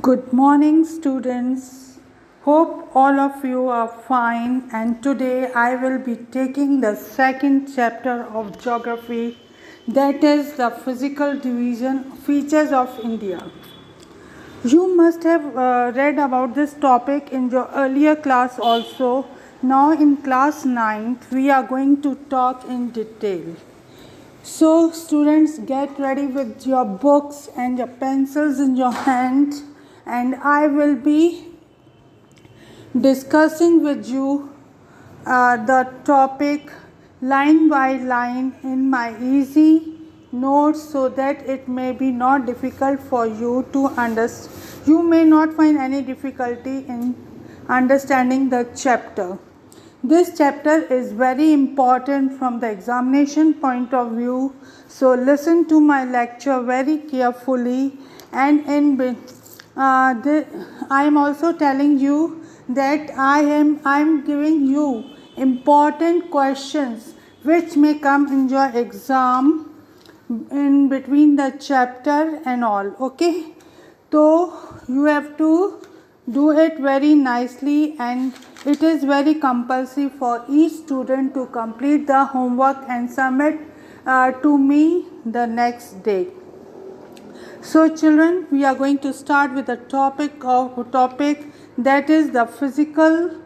Good morning, students. Hope all of you are fine. And today I will be taking the second chapter of geography, that is the physical division features of India. You must have read about this topic in your earlier class also. Now, in class 9th, we are going to talk in detail. So, students, get ready with your books and your pencils in your hand, and I will be discussing with you the topic line by line in my easy notes so that it may be not difficult for you to understand. You may not find any difficulty in understanding the chapter. This chapter is very important from the examination point of view, so listen to my lecture very carefully. And I am also telling you that I am giving you important questions which may come in your exam in between the chapter and all. Okay, so you have to do it very nicely, and it is very compulsory for each student to complete the homework and submit to me the next day. So children, we are going to start with the topic that is the physical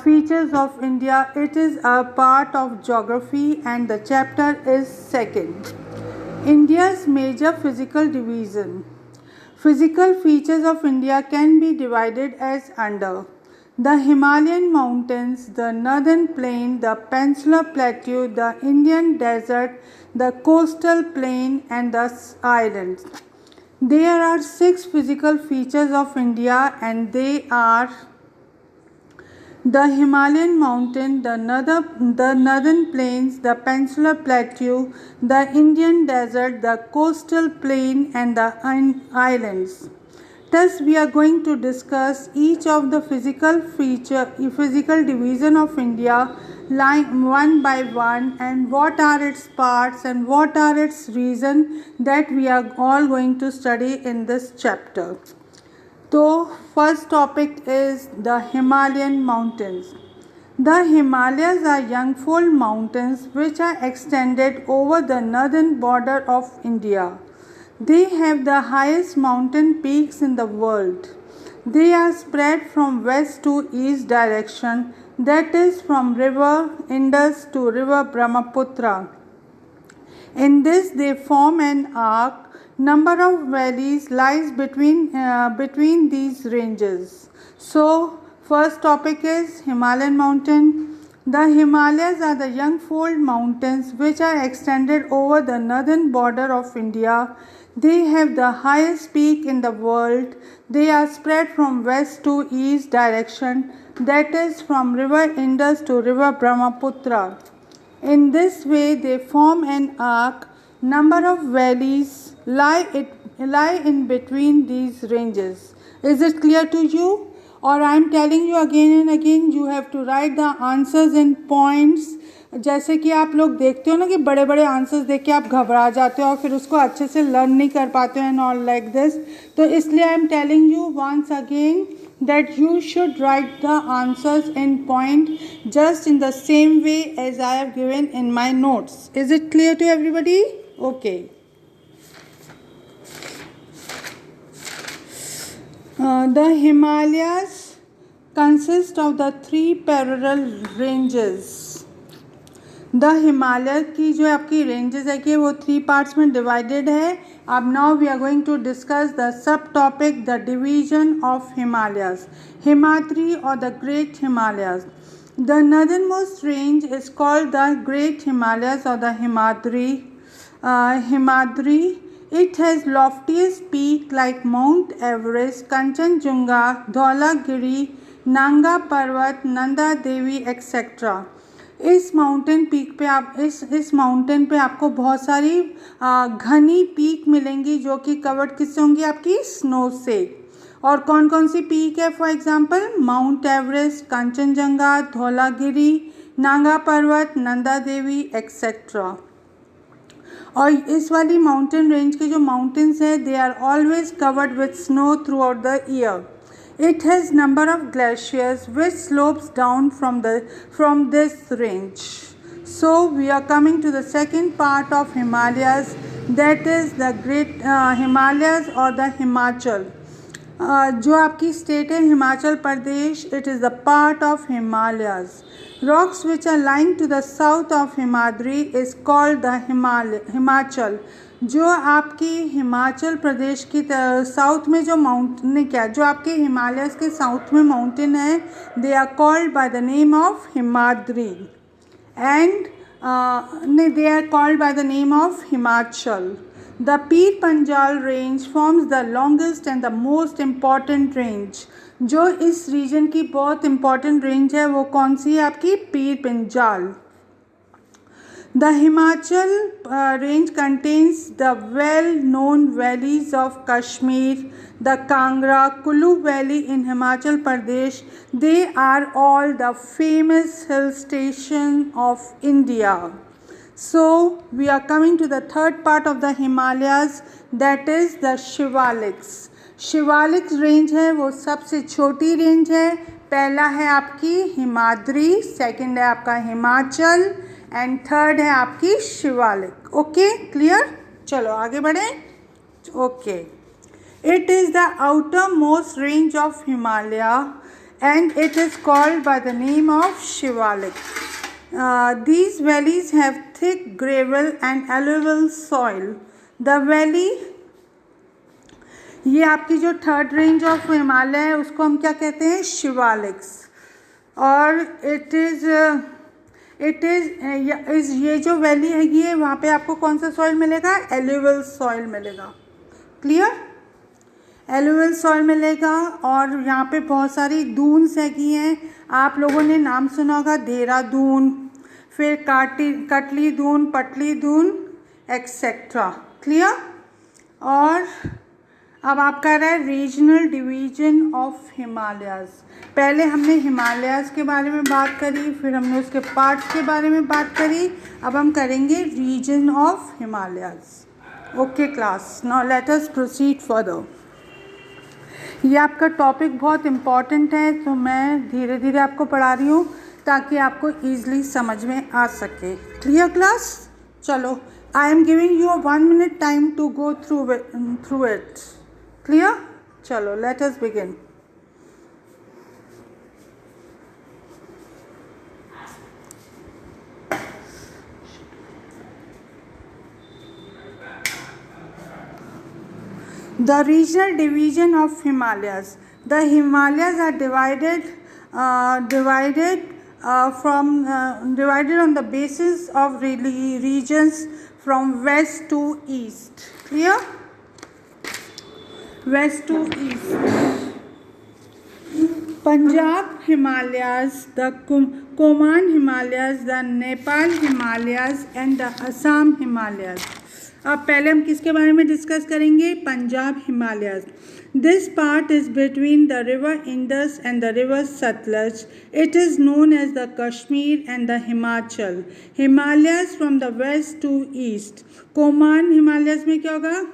features of India. It is a part of geography and the chapter is second. India's major physical division. Physical features of India can be divided as under: the Himalayan mountains, the northern plain, the peninsular plateau, the Indian desert, the coastal plain, and the islands. There are 6 physical features of India, and they are the Himalayan mountain, the northern plains, the peninsular plateau, the Indian desert, the coastal plain, and the islands. Thus, we are going to discuss each of the physical division of India one by one, and what are its parts and what are its reason, that we are all going to study in this chapter. So, first topic is the Himalayan mountains. The Himalayas are young-fold mountains which are extended over the northern border of India. They have the highest mountain peaks in the world. They are spread from west to east direction, that is from river Indus to river Brahmaputra. In this they form an arc. Number of valleys lies between these ranges. So first topic is Himalayan mountain. The Himalayas are the young-fold mountains which are extended over the northern border of India. They have the highest peak in the world. They are spread from west to east direction, that is from river Indus to river Brahmaputra. In this way they form an arc. Number of valleys lie in between these ranges. Is it clear to you? Or I am telling you again and again, you have to write the answers in points. जैसे कि आप लोग देखते हो ना कि बड़े बड़े आंसर्स देख के आप घबरा जाते हो और फिर उसको अच्छे से लर्न नहीं कर पाते हो एंड ऑल लाइक दिस. तो इसलिए I am telling you once again that you should write the answers in point just in the same way as I have given in my notes. Is it clear to everybody? Okay. The Himalayas consist of the 3 parallel ranges. The Himalaya की जो आपकी ranges है कि वो 3 parts में divided है. अब now we are going to discuss the sub topic the division of Himalayas. Himadri और the great Himalayas. The northern most range is called the great Himalayas और the Himadri. It has loftiest peak like Mount Everest, Kanchenjunga, Dhaulagiri, Nanga Parvat, Nanda Devi, etc. इस mountain peak पे आप इस mountain पे आपको बहुत सारी घनी पीक मिलेंगी जो कि कवर्ड किससे होंगी? आपकी स्नो से. और कौन कौन सी पीक है? For example mount Everest, Kanchenjunga, Dhaulagiri, Naga पर्वत, नंदा देवी, एक्सेट्रा. और इस वाली माउंटेन रेंज के जो माउंटेन्स हैं they are always covered with snow throughout the year. It has number of glaciers which slopes down from this range. So we are coming to the second part of Himalayas, that is the Great Himalayas or the Himachal. जो आपकी state है Himachal Pradesh, it is the part of Himalayas. Rocks which are lying to the south of Himadri is called the Himachal. जो आपकी हिमाचल प्रदेश की south में जो mountain क्या जो आपके हिमालयस के साउथ में माउंटेन है they are called by the name of Himadri and they are called by the name of Himachal. The Pir Panjal range forms the longest and the most important range. जो इस रीजन की बहुत इम्पॉर्टेंट रेंज है वो कौन सी है आपकी Pir Panjal. The Himachal range contains the well-known valleys of Kashmir, the Kangra, Kulu Valley in Himachal Pradesh. They are all the famous hill stations of India. So we are coming to the third part of the Himalayas, that is the Shivaliks. Shivalik range है वो सबसे छोटी range है. पहला है आपकी Himadri, second है आपका हिमाचल एंड थर्ड है आपकी शिवालिक. Okay clear. चलो आगे बढ़े. Okay. It is the outermost range of Himalaya and it is called by the name of Shivalik. These valleys have thick gravel and alluvial soil. The valley, ये आपकी जो थर्ड रेंज ऑफ हिमालय है उसको हम क्या कहते हैं शिवालिक्स. और इट इज़ ये जो वैली हैगी है वहाँ पे आपको कौन सा सॉइल मिलेगा एल्यूवियल सॉइल मिलेगा. क्लियर. एल्यूवियल सॉइल मिलेगा और यहाँ पे बहुत सारी दून्स हैगी हैं. आप लोगों ने नाम सुना होगा देहरादून, फिर कटली दून, पटली दून एक्सेट्रा. क्लियर. और अब आप कर रहे हैं रीजनल डिवीजन ऑफ हिमालयाज़. पहले हमने हिमालयाज़ के बारे में बात करी, फिर हमने उसके पार्ट्स के बारे में बात करी. अब हम करेंगे region of Himalayas. Okay class, now let us proceed further. ये आपका टॉपिक बहुत इम्पॉर्टेंट है तो मैं धीरे धीरे आपको पढ़ा रही हूँ ताकि आपको ईज़िली समझ में आ सके. Clear class. चलो, I am giving you 1 minute time to go through it. Clear. चलो let us begin. The regional division of Himalayas. The Himalayas are divided on the basis of regions from west to east. Clear? West to east. Punjab Himalayas, the Koman Himalayas, the Nepal Himalayas and the Assam Himalayas. अब पहले हम किसके बारे में discuss करेंगे Punjab Himalayas. This part is between the river Indus and the river Sutlej. It is known as the Kashmir and the Himachal. Himalayas from the west to east. Kumaon Himalayas में क्या होगा.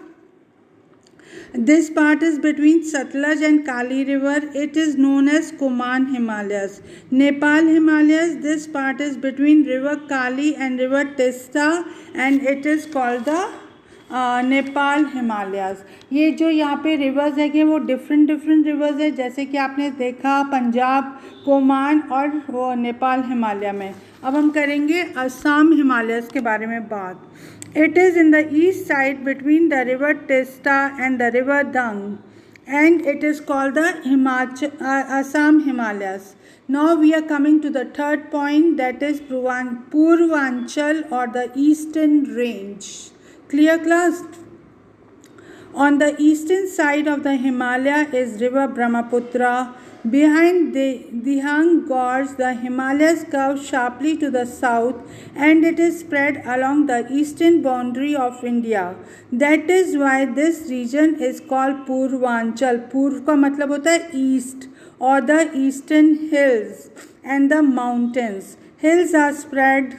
This part is between Satluj and Kali river. It is known as Kuman Himalayas. Nepal Himalayas. This part is between river Kali and river Tista and it is called the Nepal Himalayas. ये जो यहाँ पे reverse है कि वो different reverse है जैसे कि आपने देखा पंजाब कोमान और वो नेपाल हिमालय में. अब हम करेंगे असम हिमालयाज़ के बारे में बात. It is in the east side between the river Testa and the river Dang and it is called the Assam Himalayas. Now we are coming to the third point, that is Purvanchal or the eastern range. Clear class? On the eastern side of the Himalaya is river Brahmaputra. Behind the Dihang Gorge, the Himalayas curve sharply to the south and it is spread along the eastern boundary of India. That is why this region is called Purvanchal. पूर्व का मतलब होता है east or the eastern hills and the mountains. Hills are spread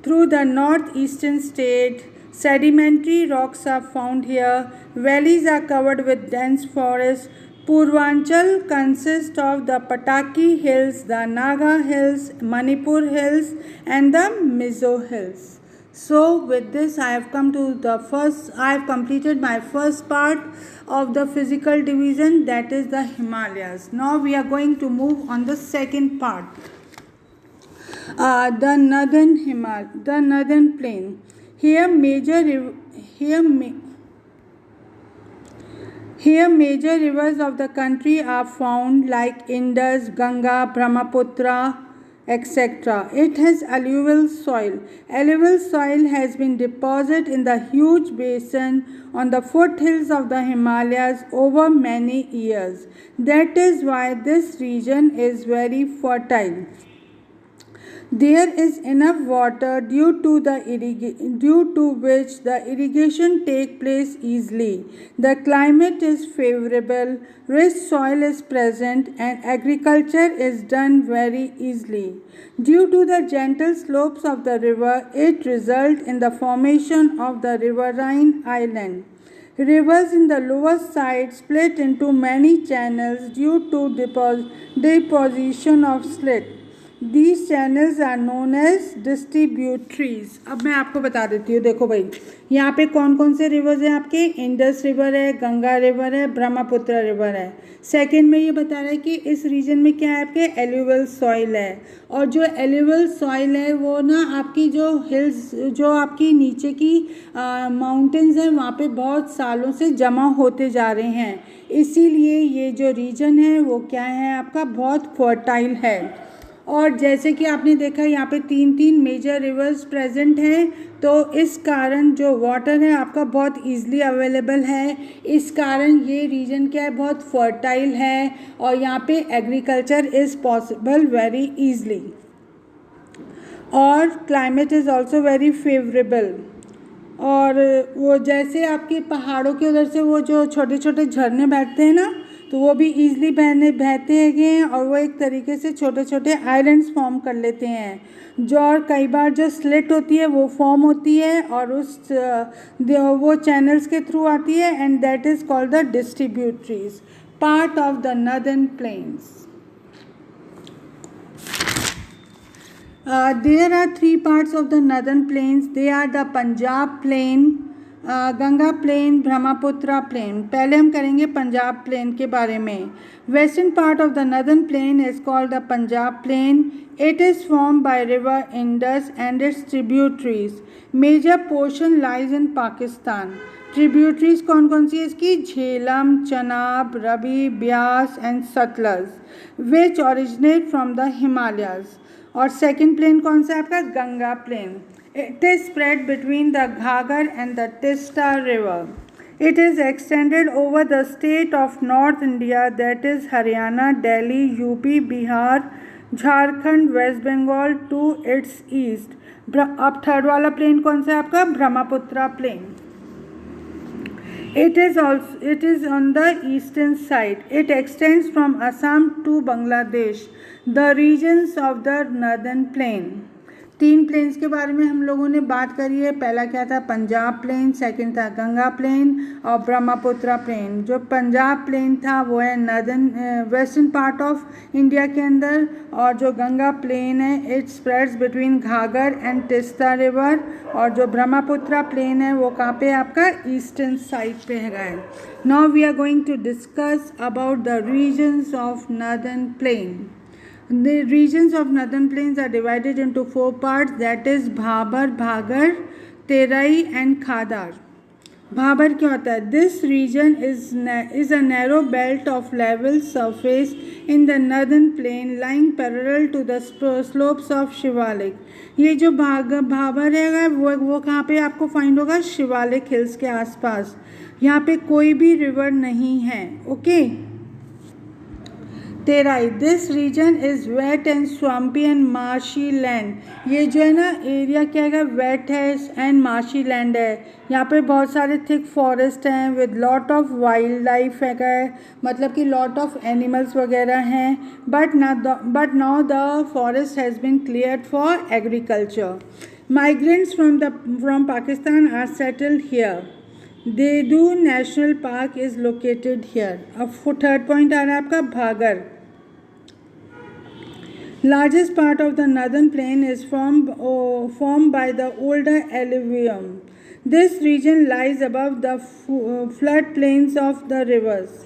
through the northeastern state. Sedimentary rocks are found here. Valleys are covered with dense forests. Purvanchal consists of the Pataki Hills, the Naga Hills, Manipur Hills, and the Mizo Hills. So with this I have completed my first part of the physical division, that is the Himalayas. Now we are going to move on the second part. The northern plain. Here major rivers of the country are found like Indus, Ganga, Brahmaputra, etc. It has alluvial soil. Alluvial soil has been deposited in the huge basin on the foothills of the Himalayas over many years. That is why this region is very fertile. There is enough water due to which the irrigation takes place easily. The climate is favorable, rich soil is present, and agriculture is done very easily. Due to the gentle slopes of the river, it results in the formation of the riverine island. Rivers in the lower side split into many channels due to deposition of slit. These channels are known as distributaries. अब मैं आपको बता देती हूँ. देखो भाई, यहाँ पे कौन कौन से रिवर्स हैं आपके? इंडस रिवर है, गंगा रिवर है, ब्रह्मपुत्र रिवर है. सेकंड में ये बता रहा है कि इस रीजन में क्या है आपके? एल्यूवियल सॉइल है. और जो एल्यूवियल सॉइल है वो ना आपकी जो हिल्स, जो आपकी नीचे की माउंटेन्स हैं वहाँ पे बहुत सालों से जमा होते जा रहे हैं. इसीलिए ये जो रीजन है वो क्या है आपका? बहुत फर्टाइल है. और जैसे कि आपने देखा यहाँ पे 3 मेजर रिवर्स प्रेजेंट हैं, तो इस कारण जो वाटर है आपका बहुत ईजिली अवेलेबल है. इस कारण ये रीजन क्या है? बहुत फर्टाइल है और यहाँ पे agriculture is possible very easily. और climate is also very favourable. और वो जैसे आपके पहाड़ों के उधर से वो जो छोटे छोटे झरने बैठते हैं ना, तो वो भी ईज़िली बहते हैं और वो एक तरीके से छोटे छोटे आइलैंड्स फॉर्म कर लेते हैं. जो और कई बार जो स्लिट होती है वो फॉर्म होती है और वो चैनल्स के थ्रू आती है, and that is called the distributaries, part of the northern plains. There are 3 parts of the northern plains. They are the Punjab plain, Ganga plain, Brahmaputra plain. पहले हम करेंगे पंजाब प्लेन के बारे में. Western part of the northern plain is called the Punjab plain. It is form by river Indus and its tributaries. Major portion lies in Pakistan. Tributaries कौन कौन सी है इसकी? Jhelum, Chenab, Ravi, Beas and Sutlej, which originate from the Himalayas. और सेकेंड प्लेन कौन सा है आपका? Ganga plain. It is spread between the Ghagar and the Tista river. It is extended over the state of North India, that is Haryana, Delhi, UP, Bihar, Jharkhand, West Bengal to its east. अब third वाला plain कौन सा है आपका? Brahmaputra plain. It is on the eastern side. It extends from Assam to Bangladesh, the regions of the northern plain. 3 planes के बारे में हम लोगों ने बात करी है. पहला क्या था? पंजाब प्लेन. सेकंड था गंगा प्लेन और ब्रह्मपुत्रा प्लेन. जो पंजाब प्लेन था वो है northern western part of India के अंदर, और जो गंगा प्लेन है it spreads between घाघर and Teesta river, और जो ब्रह्मपुत्रा प्लेन है वो कहाँ पे आपका? ईस्टर्न साइड पे है. Now we are going to discuss about the regions of northern plain. The regions of northern plains are divided into 4 parts, that is Bhabar, Bhagar, Terai and Khadar. Bhabar क्या होता है? This region is a narrow belt of level surface in the northern plain lying parallel to the slopes of Shivalik. ये जो भाबर है वो कहाँ पे आपको फाइंड होगा? शिवालिक हिल्स के आसपास. यहाँ पे कोई भी रिवर नहीं है. Okay. Terai. This region is wet and swampy and marshy land. ये जो है ना एरिया क्या है? वेट है एंड मार्शी लैंड है. यहाँ पे बहुत सारे थिक फॉरेस्ट हैं with lot of wildlife है, मतलब कि लॉट ऑफ एनिमल्स वगैरह हैं. But now the forest has been cleared for agriculture. Migrants from Pakistan are settled here. Deodu National Park is located here. अब third point आ रहा है आपका भागर. Largest part of the northern plain is formed by the older alluvium. This region lies above the flood plains of the rivers.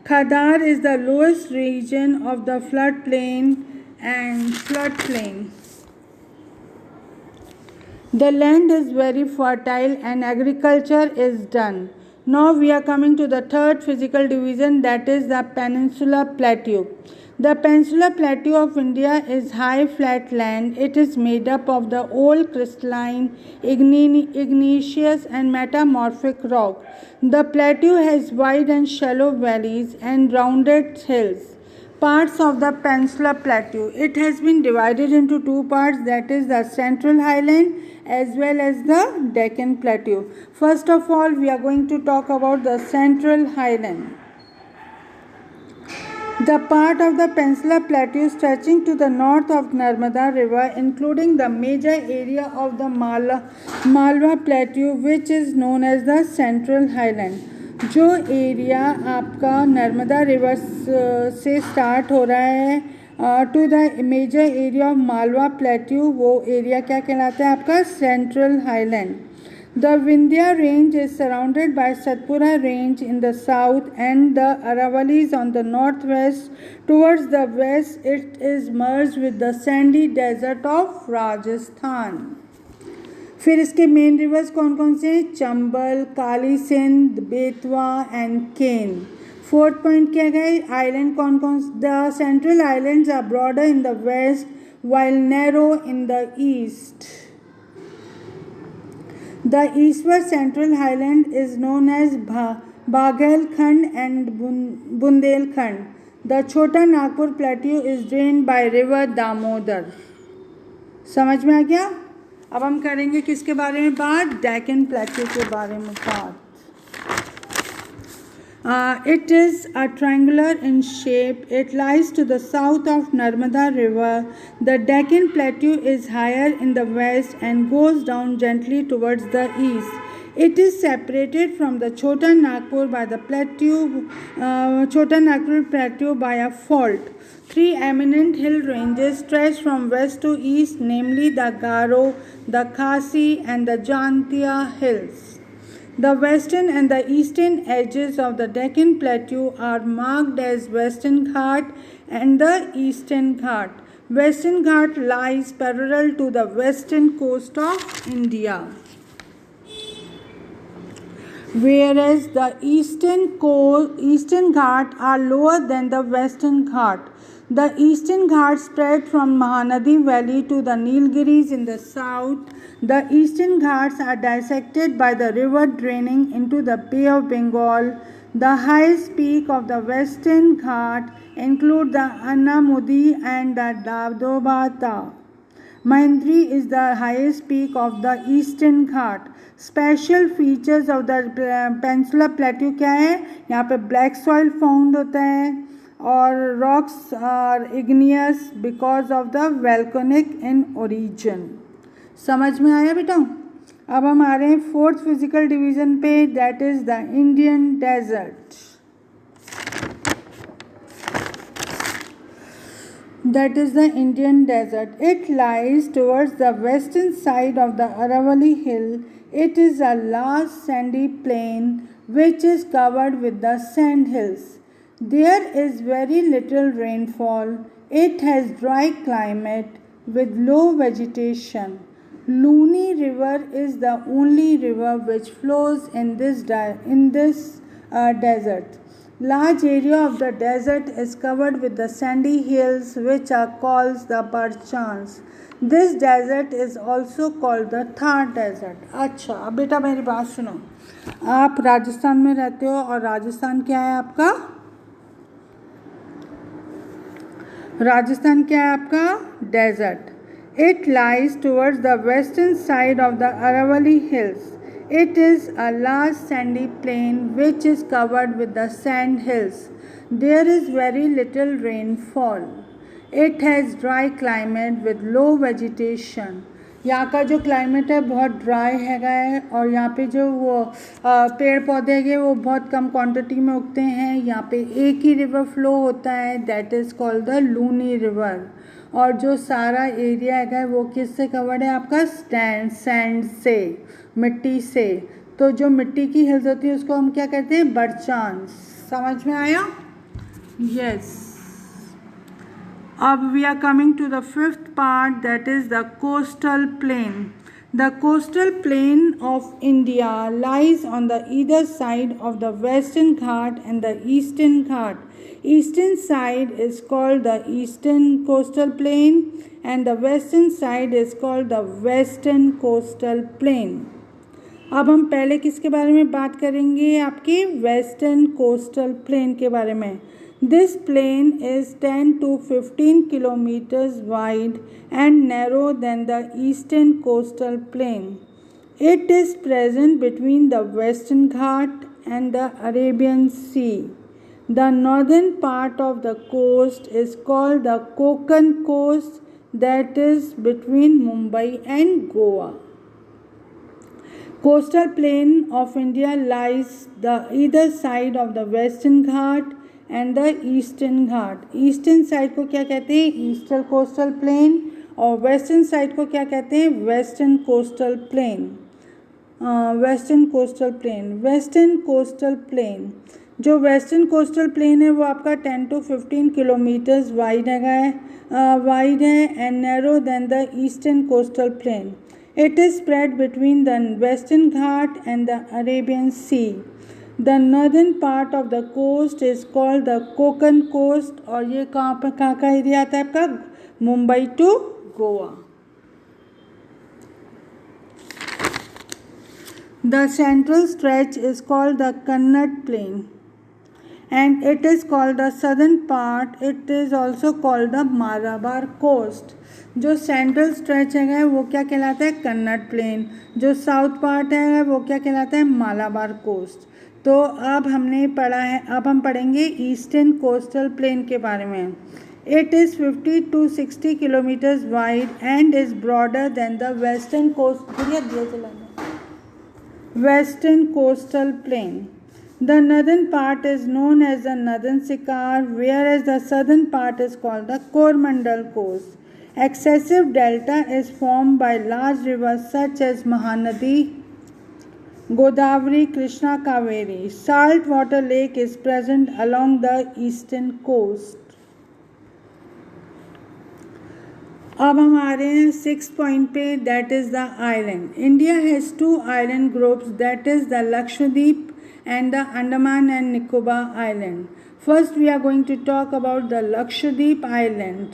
Khadar is the lowest region of the floodplain. The land is very fertile and agriculture is done. Now we are coming to the third physical division, that is the Peninsular Plateau. The Peninsular Plateau of India is high flat land. It is made up of the old crystalline, igneous and metamorphic rock. The plateau has wide and shallow valleys and rounded hills. Parts of the Peninsular Plateau. It has been divided into two parts, that is the Central Highland as well as the Deccan Plateau. First of all, we are going to talk about the Central Highland. The part of the Peninsular Plateau stretching to the north of Narmada River, including the major area of the Malwa Plateau, which is known as the Central Highland. जो area आपका Narmada river से start हो रहा है to the major area of Malwa plateau, वो area क्या कहलाता है आपका central highland. The Vindhya range is surrounded by Satpura range in the south and the Aravalis on the northwest. Towards the west, it is merged with the sandy desert of Rajasthan. फिर इसके main rivers कौन कौन से हैं? Chambal, Kali Sindh, Betwa and Ken. Fourth point क्या गए? Island कौन कौन? The central islands are broader in the west while narrow in the east. The eastward central highland is known as Baghelkhand and Bundelkhand. The Chota Nagpur plateau is drained by river Damodar. समझ में आ गया? अब हम करेंगे किसके बारे में बात? डेक्कन प्लेट्यू के बारे में बात. It is a triangular in shape. It lies to the south of Narmada River. The Deccan Plateau is higher in the west and goes down gently towards the east. It is separated from the Chota Nagpur Plateau by a fault. Three eminent hill ranges stretch from west to east, namely the Garo, the Khasi, and the Jantia hills. The western and the eastern edges of the Deccan Plateau are marked as Western Ghat and the Eastern Ghat. Western Ghat lies parallel to the western coast of India, whereas the Eastern Ghat are lower than the Western Ghat. The Eastern Ghat spread from Mahanadi Valley to the Nilgiris in the south. The Eastern Ghats are dissected by the river draining into the Bay of Bengal. The highest peak of the Western Ghat include the Annamudi and the Dadobata. Mahendri is the highest peak of the Eastern Ghat. Special features of the Peninsular Plateau क्या है? यहाँ पे black soil found होता है और rocks are igneous because of the volcanic in origin. समझ में आया बेटा? अब हम आ रहे हैं फोर्थ फिजिकल डिवीजन पे, that is the Indian desert. That is the Indian desert. It lies towards the western side of the Aravalli Hill. It is a large sandy plain which is covered with the sand hills. There is very little rainfall. It has dry climate with low vegetation. Luni River is the only river which flows in this desert. Large area of the desert is covered with the sandy hills which are called the Parchans. This desert is also called the Thar desert. अच्छा, अब बेटा मेरी बात सुनो. आप राजस्थान में रहते हो और राजस्थान क्या है आपका? राजस्थान क्या है आपका? Desert. It lies towards the western side of the Aravalli Hills. It is a large sandy plain which is covered with the sand hills. There is very little rainfall. It has dry climate with low vegetation. यहाँ का जो climate है बहुत dry हैगा है और यहाँ पे जो वो पेड़ पौधे हैं वो बहुत कम क्वांटिटी में उगते हैं। यहाँ पे एक ही रिवर फ्लो होता है, that is called the Luni river. और जो सारा एरिया है वो किससे कवर्ड है? आपका सैंड से, मिट्टी से। तो जो मिट्टी की हिल्स होती है उसको हम क्या कहते हैं? बर्चांस। समझ में आया? यस। अब we are coming to the fifth part, that is the coastal plain. The coastal plain of India lies on the either side of the Western Ghat and the Eastern Ghat. Eastern side is called the Eastern Coastal Plain and the Western side is called the Western Coastal Plain. अब हम पहले किसके बारे में बात करेंगे? आपके western coastal plain के बारे में। This plain is 10 to 15 kilometers wide and narrow than the eastern coastal plain. It is present between the Western Ghat and the Arabian Sea. The northern part of the coast is called the Konkan coast, that is between Mumbai and Goa. Coastal plain of India lies the either side of the Western Ghat and the eastern Ghat. Eastern side को क्या कहते हैं? Eastern coastal plain. और western side को क्या कहते हैं? Western coastal plain. Western coastal plain. Western coastal plain, जो वेस्टर्न कोस्टल प्लेन है वो आपका 10 to 15 किलोमीटर्स वाइड है and narrow than the eastern coastal plain. It is spread between the western Ghat and the Arabian sea. The northern part of the coast is called the Konkan coast और ये कहाँ का area आता है आपका? Mumbai to Goa. The central stretch is called the Kannad plain and it is called the southern part. It is also called the Malabar coast. जो central stretch है वो क्या कहलाता है? कन्नड़ प्लेन। जो साउथ पार्ट है वो क्या कहलाता है? मालाबार कोस्ट। तो अब हमने पढ़ा है, अब हम पढ़ेंगे ईस्टर्न कोस्टल प्लेन के बारे में। It is 50 to 60 kilometres wide and is broader than the western coast. Western coastal plain. The northern part is known as the Northern Sikar, whereas the southern part is called the Coromandel coast. Excessive delta is formed by large rivers such as Mahanadi, Godavari, Krishna, Kaveri. Saltwater lake is present along the eastern coast. अब हम आ रहे हैं 6 point पे, that is the island. India has 2 island groups, that is the Lakshadweep and the Andaman and Nicobar Island. First we are going to talk about the Lakshadweep Island.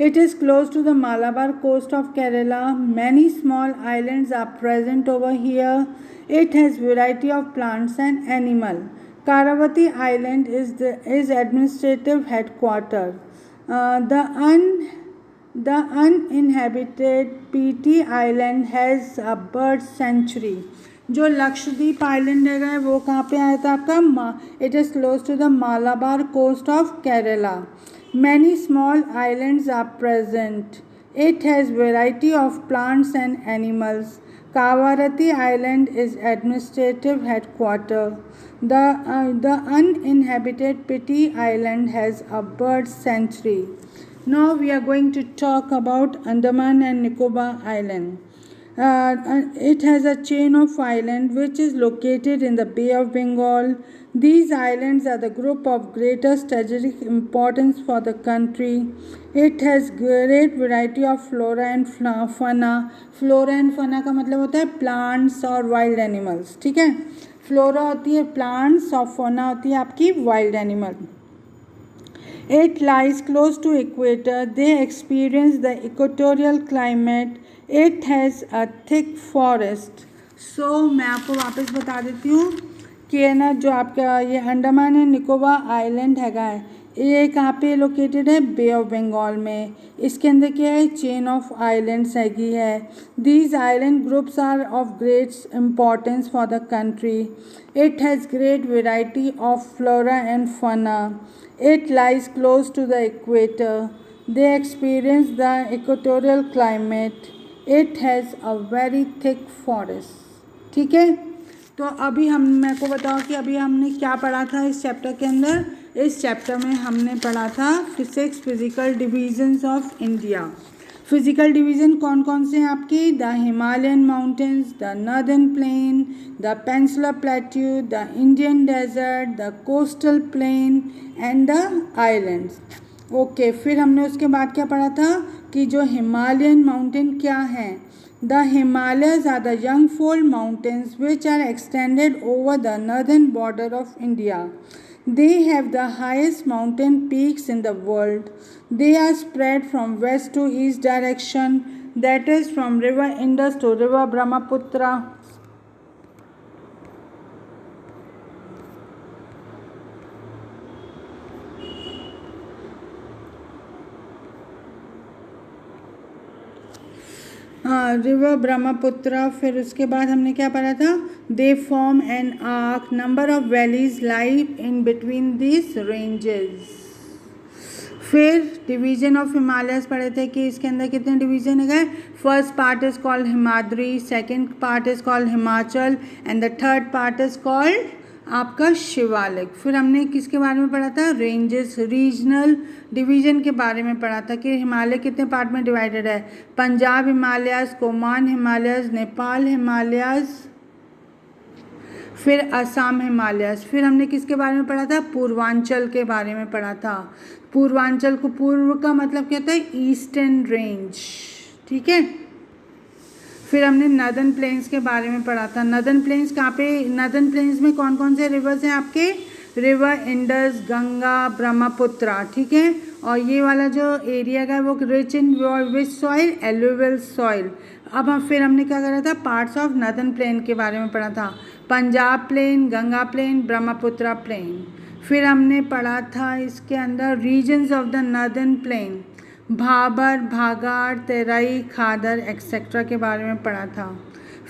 It is close to the Malabar coast of Kerala. Many small islands are present over here. It has variety of plants and animal. Karavati Island is administrative headquarter. The uninhabited PT Island has a bird sanctuary. जो Lakshadweep island है वो कहाँ पे आया था आपका? It is close to the Malabar coast of Kerala. Many small islands are present. It has variety of plants and animals. Kavaratti island is administrative headquarter. The uninhabited Piti Island has a bird sanctuary. Now we are going to talk about Andaman and Nicobar Island. It has a chain of islands which is located in the Bay of Bengal. These islands are the group of greater strategic importance for the country. It has great variety of flora and fauna. Flora and fauna का मतलब होता है plants और wild animals, ठीक है? Flora होती है plants और fauna होती है आपकी wild animal. It lies close to equator. They experience the equatorial climate. It has a thick forest. So मैं आपको वापस बता देती हूँ कि ना जो आपका ये अंडमान एंड निकोबार आइलैंड हैगा है ये कहाँ पे लोकेटेड है? बे ऑफ बंगाल में। इसके अंदर क्या है? चेन ऑफ आइलैंड्स हैगी है। These island groups are of great importance for the country. It has great variety of flora and fauna. It lies close to the equator. They experience the equatorial climate. It has a very thick forest. ठीक है, तो अभी हम मेरे को बताओ कि अभी हमने क्या पढ़ा था इस चैप्टर के अंदर। इस चैप्टर में हमने पढ़ा था 6 physical divisions of India. Physical division कौन कौन से हैं आपके? The Himalayan mountains, the northern plain, the peninsular plateau, the Indian desert, the coastal plain and the islands. Okay, फिर हमने उसके बाद क्या पढ़ा था कि जो हिमालयन माउंटेन क्या हैं? The Himalayas are the young fold mountains which are extended over the northern border of India. They have the highest mountain peaks in the world. They are spread from west to east direction, that is from river Indus to river Brahmaputra. River Brahmaputra. फिर उसके बाद हमने क्या पढ़ा था? They form an arc, number of valleys lie in between this ranges. फिर division of Himalayas पढ़े थे कि इसके अंदर कितने डिवीजन है? First part is called Himadri, second part is called Himachal and the third part is called आपका शिवालिक। फिर हमने किसके बारे में पढ़ा था? रेंजेस, रीजनल डिवीजन के बारे में पढ़ा था कि हिमालय कितने पार्ट में डिवाइडेड है? पंजाब हिमालयस, कोमान हिमालयस, नेपाल हिमालयस, फिर असम हिमालयस। फिर हमने किसके बारे में पढ़ा था? पूर्वांचल के बारे में पढ़ा था। पूर्वांचल को पूर्व का मतलब क्या होता है? Eastern range. ठीक है, फिर हमने नॉर्दर्न प्लेन्स के बारे में पढ़ा था। नॉर्दर्न प्लेन्स कहाँ पे? नॉर्दर्न प्लेन्स में कौन कौन से रिवर्स हैं आपके? River Indus, Ganga, Brahmaputra. ठीक है, और ये वाला जो एरिया का है वो rich in which soil? Alluvial soil. अब हम फिर हमने क्या करा था? पार्ट्स ऑफ नॉर्दर्न प्लेन के बारे में पढ़ा था। Punjab plain, Ganga plain, Brahmaputra plain. फिर हमने पढ़ा था इसके अंदर regions of the northern plain, Bhabar, भागाड़, तेराई, खादर एक्सेट्रा के बारे में पढ़ा था।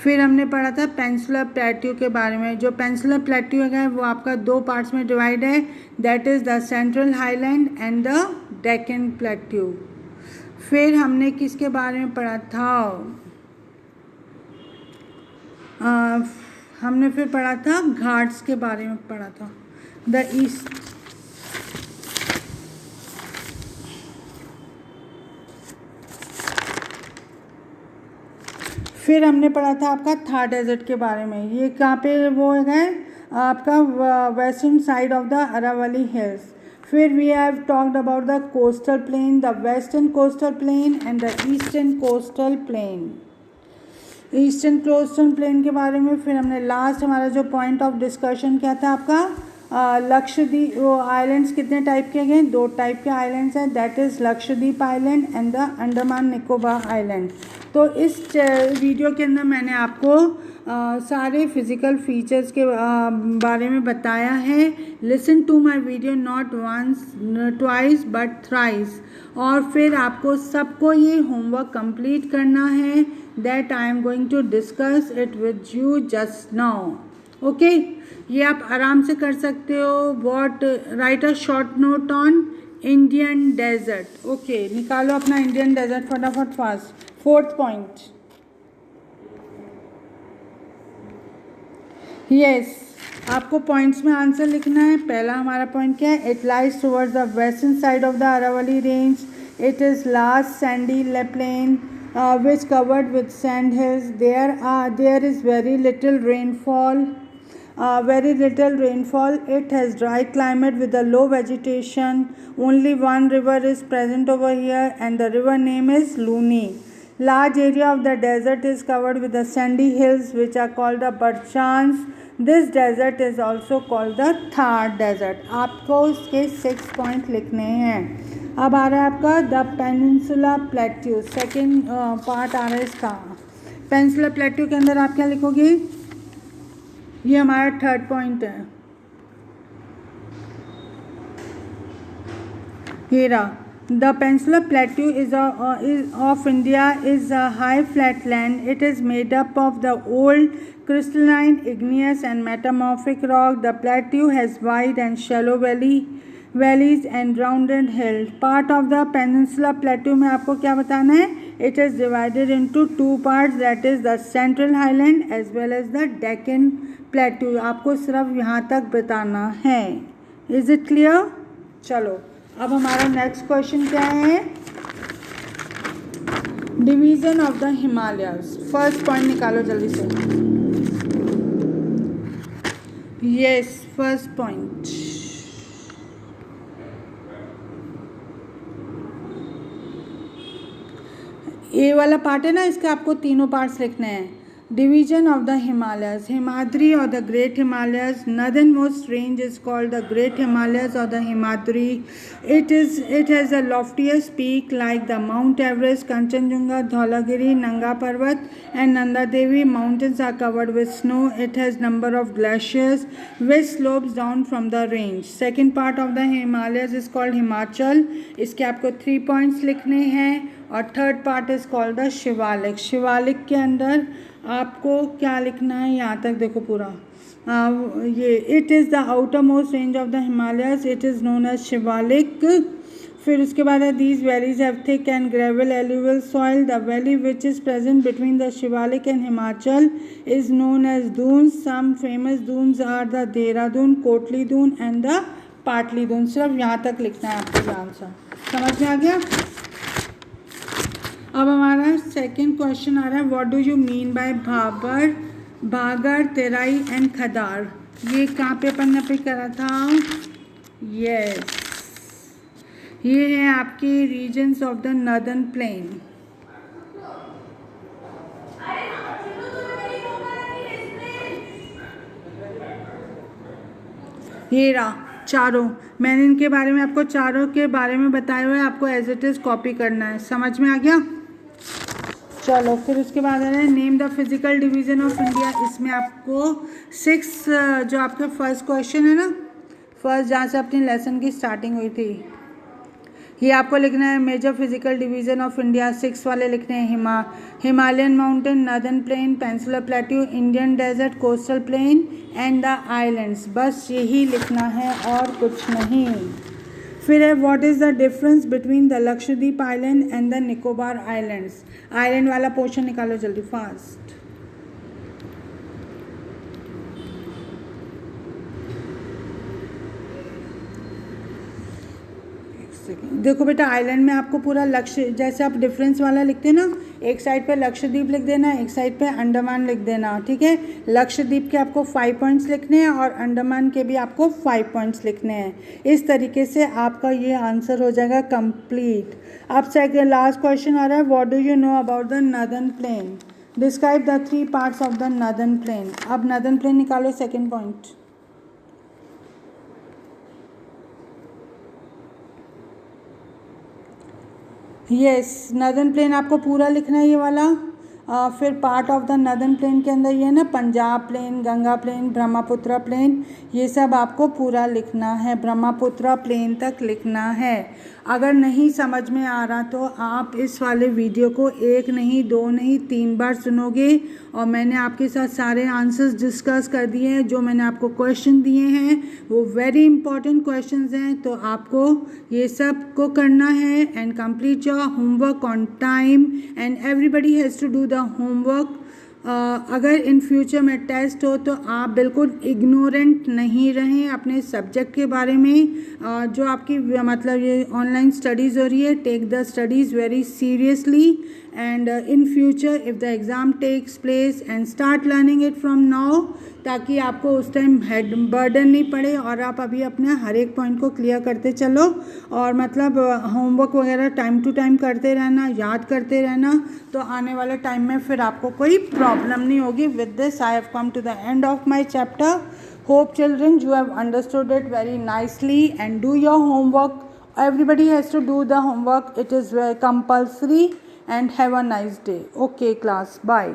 फिर हमने पढ़ा था पेनिनसुलर प्लेट्यू के बारे में। जो पेनिनसुलर प्लेट्यू है वो आपका 2 पार्ट्स में डिवाइड है, that is the central highland and the Deccan plateau. फिर हमने किसके बारे में पढ़ा था? हमने फिर पढ़ा था घाट्स के बारे में पढ़ा था। द ईस्ट, फिर हमने पढ़ा था आपका थार डेजर्ट के बारे में। ये कहाँ पे वो है? आपका western side of the Aravali hills. फिर we have talked about the coastal plain, the western coastal plain and the eastern coastal plain. Eastern coastal plain के बारे में फिर हमने लास्ट हमारा जो पॉइंट ऑफ डिस्कशन क्या था आपका? लक्षद्वीप। वो आइलैंड्स कितने टाइप के हैं? 2 टाइप के आइलैंड्स हैं, that is Lakshadweep island and the Andaman Nicobar island. तो इस वीडियो के अंदर मैंने आपको सारे फिज़िकल फीचर्स के बारे में बताया है। Listen to my video not once twice but thrice. और फिर आपको सबको ये होमवर्क कंप्लीट करना है, that I am going to discuss it with you just now. Okay, ये आप आराम से कर सकते हो। What, write a short note on Indian desert. Okay, निकालो अपना इंडियन डेजर्ट फटाफट फास्ट। 4th पॉइंट, यस, आपको पॉइंट्स में आंसर लिखना है। पहला हमारा पॉइंट क्या है? It lies towards the western side of the Aravalli range. It is large sandy plain which covered with sand hills. There is very little rainfall. It has dry climate with a low vegetation. Only one river is present over here and the river name is Luni. Large area of the desert is covered with the sandy hills which are called the Barchans. This desert is also called the Thar desert. आपको इसके 6 point लिखने हैं। अब आ रहा है आपका the peninsula plateau. Second part आ रहा है इसका। पेनिनसुला प्लेट्यू के अंदर आप क्या लिखोगे? ये हमारा 3rd पॉइंट है। ये रहा, the peninsula plateau is of India is a high flat land. It is made up of the old crystalline, igneous and metamorphic rock. The plateau has wide and shallow valleys and rounded hills. Part of the peninsula plateau में आपको क्या बताना है? It is divided into two parts, that is the Central Highland as well as the Deccan Plateau. आपको सिर्फ यहाँ तक बताना है. Is it clear? चलो अब हमारा नेक्स्ट क्वेश्चन क्या है. Division of the Himalayas. First point निकालो जल्दी से. Yes, first point. ये वाला पार्ट है ना, इसके आपको तीनों पार्ट्स लिखने हैं. Division of the Himalayas. Himadri और the great Himalayas. Northernmost range is called the great Himalayas और the Himadri. It has the loftiest peak like the mount Everest, Kanchenjunga, Dhaulagiri, Nanga Parbat and Nanda Devi. Mountains are covered with snow. It has number of glaciers which slopes down from the range. Second part of the Himalayas is called Himachal. इसके आपको 3 points लिखने हैं. और third part is called the Shivalik. Shivalik के अंदर आपको क्या लिखना है, यहाँ तक देखो पूरा. ये it is the outermost range of the Himalayas. It is known as Shivalik. फिर उसके बाद है these valleys have thick and gravel alluvial soil. The valley which is present between the Shivalik and Himachal is known as Duns. Some famous Duns are the Dehradun, Kotli Dun and the Patli Dun. सिर्फ यहाँ तक लिखना है आपको ध्यान से. समझ में आ गया. अब हमारा सेकंड क्वेश्चन आ रहा है. What do you mean by Bhabar, Bhangar, Terai and Khadar. ये कहाँ पे अपन ने पिक करा था. यस, ये है आपके regions of the northern plain. ये रहा चारों. मैंने इनके बारे में आपको चारों के बारे में बताया हुआ है. आपको एज इट इज़ कॉपी करना है. समझ में आ गया. चलो फिर उसके बाद है name the physical division of India. इसमें आपको 6 जो आपका फर्स्ट क्वेश्चन है ना, फर्स्ट जहाँ से अपनी लेसन की स्टार्टिंग हुई थी, ये आपको लिखना है. Major physical division of India 6 वाले लिखने हैं. Himalayan mountain, northern plain, peninsular plateau, Indian desert, coastal plain and the islands. बस यही लिखना है और कुछ नहीं. फिर है what is the difference between the Lakshadweep island and the Nicobar islands. Island वाला पोर्शन निकालो जल्दी फास्ट. देखो बेटा, आइलैंड में आपको पूरा लक्ष्य, जैसे आप डिफरेंस वाला लिखते हैं ना, एक साइड पे लक्षद्वीप लिख देना, एक साइड पे अंडमान लिख देना. ठीक है. लक्षद्वीप के आपको 5 पॉइंट्स लिखने हैं और अंडमान के भी आपको 5 पॉइंट्स लिखने हैं. इस तरीके से आपका ये आंसर हो जाएगा कंप्लीट. अब सेकंड लास्ट क्वेश्चन आ रहा है. What do you know about the northern plain. Describe the 3 parts of the northern plain. अब नॉर्दर्न प्लेन निकालो second point. Yes, northern plain आपको पूरा लिखना है ये वाला. फिर part of the northern plain के अंदर ये है ना, Punjab plain, Ganga plain, Brahmaputra plain, ये सब आपको पूरा लिखना है. ब्रह्मपुत्र प्लेन तक लिखना है. अगर नहीं समझ में आ रहा तो आप इस वाले वीडियो को 1 नहीं 2 नहीं 3 बार सुनोगे. और मैंने आपके साथ सारे आंसर्स डिस्कस कर दिए हैं. जो मैंने आपको क्वेश्चन दिए हैं वो वेरी इंपॉर्टेंट क्वेश्चंस हैं. तो आपको ये सब को करना है and complete your homework on time and everybody has to do the homework. अगर इन फ्यूचर में टेस्ट हो तो आप बिल्कुल इग्नोरेंट नहीं रहें अपने सब्जेक्ट के बारे में. जो आपकी मतलब ये ऑनलाइन स्टडीज़ हो रही है, take the studies very seriously and in future if the exam takes place and start learning it from now, ताकि आपको उस टाइम हेड बर्डन नहीं पड़े और आप अभी अपने हर एक पॉइंट को क्लियर करते चलो. और मतलब होमवर्क वगैरह टाइम टू टाइम करते रहना, याद करते रहना, तो आने वाले टाइम में फिर आपको कोई प्रॉब्लम नहीं होगी. With this I have come to the end of my chapter. Hope children you have understood it very nicely and do your homework. Everybody has to do the homework. It is compulsory and have a nice day. Okay class, bye.